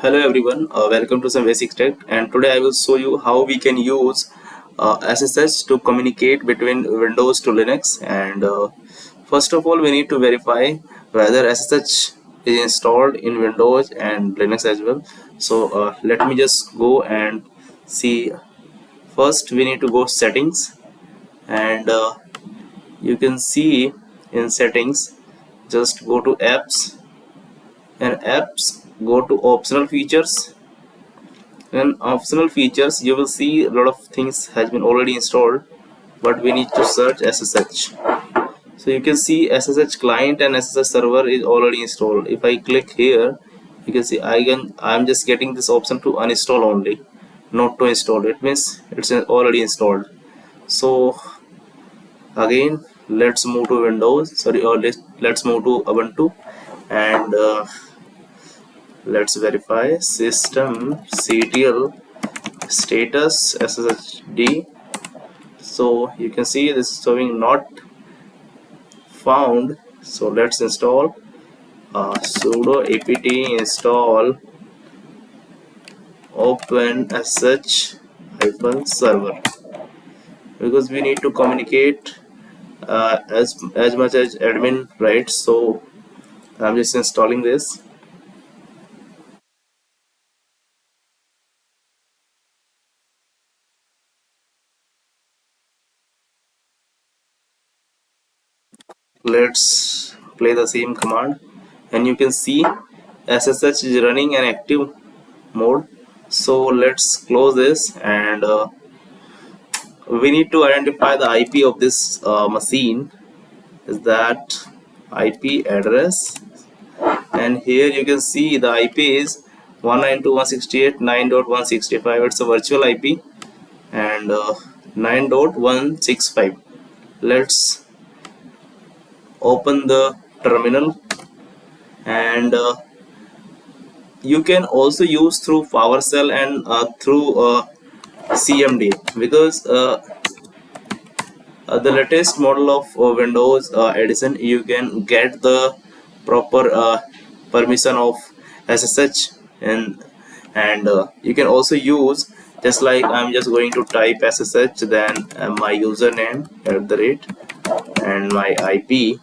Hello everyone, welcome to some basic tech, and today I will show you how we can use SSH to communicate between Windows to Linux. And first of all, we need to verify whether SSH is installed in Windows and Linux as well. So let me just go and see. First we need to go settings, and you can see in settings, just go to apps, and apps, go to optional features. In optional features, you will see a lot of things has been already installed, but we need to search SSH. So you can see SSH client and SSH server is already installed. If I click here, you can see I'm just getting this option to uninstall only, not to install. It means it's already installed. So again, let's move to Windows. Sorry, or let's move to Ubuntu, and let's verify systemctl status sshd. So you can see this is showing not found. So let's install sudo apt install opensh server, because we need to communicate as much as admin, right? So I'm just installing this. Let's play the same command, and you can see SSH is running an active mode. So let's close this, and we need to identify the IP of this machine. Is that IP address? And here you can see the IP is 192.168.9.165. It's a virtual IP, and 9.165. Let's open the terminal, and you can also use through PowerShell and through CMD, because the latest model of Windows Edition, you can get the proper permission of SSH, and you can also use, just like I'm just going to type SSH, then my username at the rate and my IP.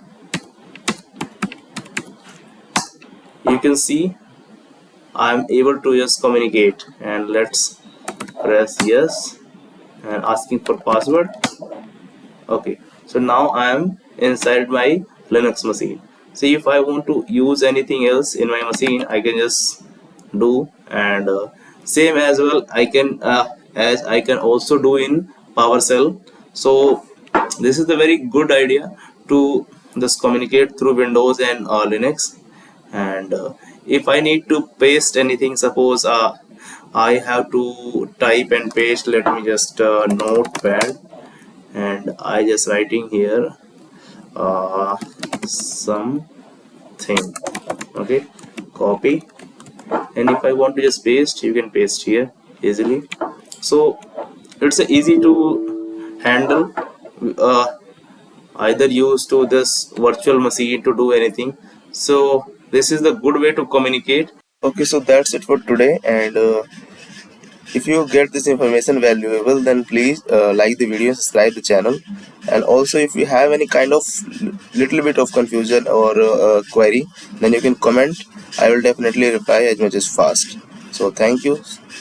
You can see I'm able to just communicate, and let's press yes and asking for password. Okay, so now I am inside my Linux machine. See, if I want to use anything else in my machine, I can just do, and same as well I can as I can also do in PowerShell. So this is a very good idea to just communicate through Windows and Linux. And if I need to paste anything, suppose I have to type and paste, let me just notepad, and I just writing here something. Okay, copy, and if I want to just paste, you can paste here easily. So it's easy to handle, uh, either use to this virtual machine to do anything. So this is the good way to communicate. Okay, so that's it for today, and if you get this information valuable, then please like the video, subscribe the channel, and also if you have any kind of little bit of confusion or query, then you can comment. I will definitely reply as much as fast. So thank you.